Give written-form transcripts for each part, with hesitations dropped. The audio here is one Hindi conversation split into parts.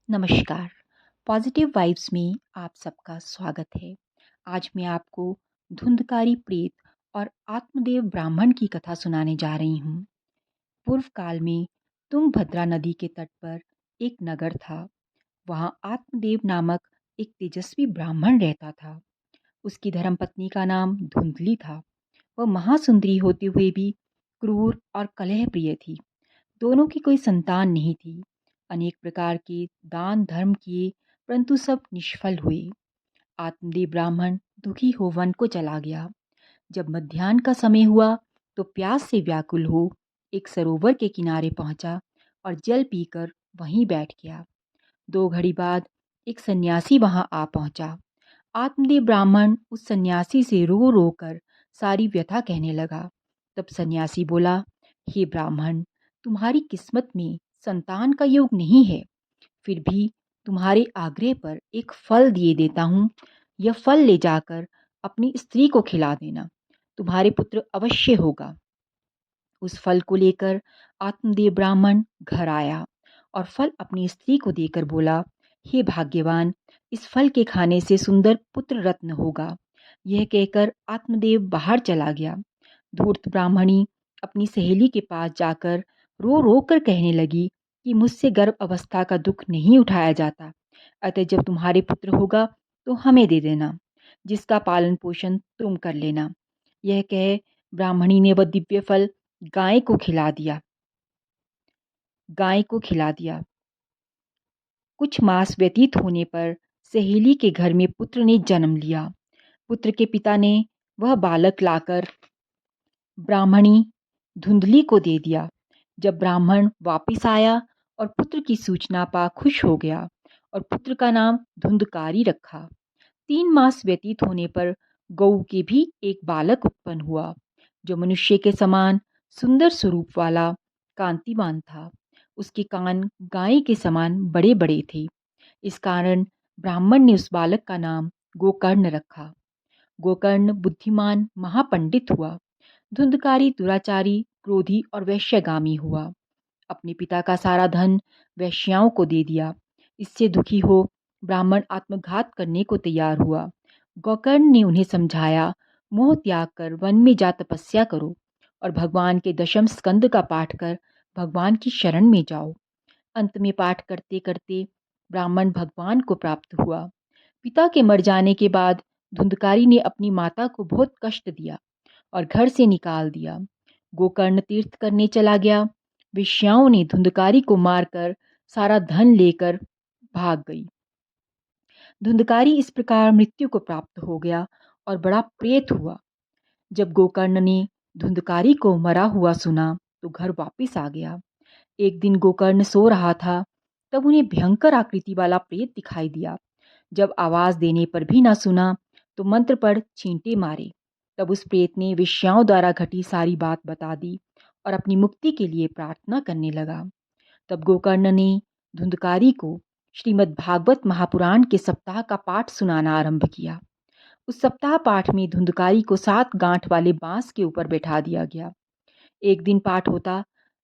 नमस्कार। पॉजिटिव वाइब्स में आप सबका स्वागत है। आज मैं आपको धुंधकारी प्रेत और आत्मदेव ब्राह्मण की कथा सुनाने जा रही हूँ। पूर्व काल में तुंगभद्रा नदी के तट पर एक नगर था। वहाँ आत्मदेव नामक एक तेजस्वी ब्राह्मण रहता था। उसकी धर्मपत्नी का नाम धुंधली था। वह महासुंदरी होते हुए भी क्रूर और कलह प्रिय थी। दोनों की कोई संतान नहीं थी। अनेक प्रकार के दान धर्म किए, परंतु सब निष्फल हुए। आत्मदेव ब्राह्मण दुखी हो वन को चला गया। जब मध्याह्न का समय हुआ तो प्यास से व्याकुल हो एक सरोवर के किनारे पहुंचा और जल पीकर वहीं बैठ गया। 2 घड़ी बाद एक सन्यासी वहां आ पहुंचा। आत्मदेव ब्राह्मण उस सन्यासी से रो रो कर सारी व्यथा कहने लगा। तब सन्यासी बोला, हे ब्राह्मण, तुम्हारी किस्मत में संतान का योग नहीं है, फिर भी तुम्हारे आग्रह पर एक फल दिए देता हूँ। यह फल ले जाकर अपनी स्त्री को खिला देना, तुम्हारे पुत्र अवश्य होगा। उस फल को लेकर आत्मदेव ब्राह्मण घर आया और फल अपनी स्त्री को देकर बोला, हे भाग्यवान, इस फल के खाने से सुंदर पुत्र रत्न होगा। यह कहकर आत्मदेव बाहर चला गया। धूर्त ब्राह्मणी अपनी सहेली के पास जाकर रो रो कर कहने लगी कि मुझसे गर्भ अवस्था का दुख नहीं उठाया जाता, अतः जब तुम्हारे पुत्र होगा तो हमें दे देना, जिसका पालन पोषण तुम कर लेना। यह कह ब्राह्मणी ने वह दिव्य फल गाय को खिला दिया। कुछ मास व्यतीत होने पर सहेली के घर में पुत्र ने जन्म लिया। पुत्र के पिता ने वह बालक लाकर ब्राह्मणी धुंधली को दे दिया। जब ब्राह्मण वापिस आया और पुत्र की सूचना पा खुश हो गया और पुत्र का नाम धुंधकारी रखा। 3 मास व्यतीत होने पर गऊ के भी एक बालक उत्पन्न हुआ, जो मनुष्य के समान सुंदर स्वरूप वाला कांतिमान था। उसके कान गाय के समान बड़े बड़े थे। इस कारण ब्राह्मण ने उस बालक का नाम गोकर्ण रखा। गोकर्ण बुद्धिमान महापंडित हुआ। धुंधकारी दुराचारी, क्रोधी और वैश्यगामी हुआ। अपने पिता का सारा धन वैश्याओं को दे दिया। इससे दुखी हो ब्राह्मण आत्मघात करने को तैयार हुआ। गोकर्ण ने उन्हें समझाया, मोह त्याग कर वन में जा तपस्या करो और भगवान के दशम स्कंद का पाठ कर भगवान की शरण में जाओ। अंत में पाठ करते करते ब्राह्मण भगवान को प्राप्त हुआ। पिता के मर जाने के बाद धुंधकारी ने अपनी माता को बहुत कष्ट दिया और घर से निकाल दिया। गोकर्ण तीर्थ करने चला गया। वेश्याओं ने धुंधकारी को मारकर सारा धन लेकर भाग गई। धुंधकारी इस प्रकार मृत्यु को प्राप्त हो गया और बड़ा प्रेत हुआ। जब गोकर्ण ने धुंधकारी को मरा हुआ सुना तो घर वापिस आ गया। एक दिन गोकर्ण सो रहा था, तब उन्हें भयंकर आकृति वाला प्रेत दिखाई दिया। जब आवाज देने पर भी ना सुना तो मंत्र पढ़ छींटे मारे। तब उस प्रेत ने वेश्याओं द्वारा घटी सारी बात बता दी और अपनी मुक्ति के लिए प्रार्थना करने लगा। तब गोकर्ण ने धुंधकारी को श्रीमद् भागवत महापुराण के सप्ताह का पाठ सुनाना आरंभ किया। उस सप्ताह पाठ में धुंधकारी को 7 गांठ वाले बांस के ऊपर बैठा दिया गया। एक दिन पाठ होता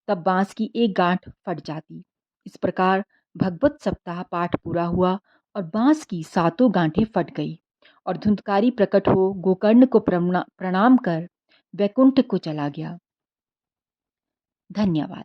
तब बांस की एक गांठ फट जाती। इस प्रकार भगवत सप्ताह पाठ पूरा हुआ और बांस की 7 गांठें फट गई और धुंधकारी प्रकट हो गोकर्ण को प्रणाम कर वैकुंठ को चला गया। धन्यवाद।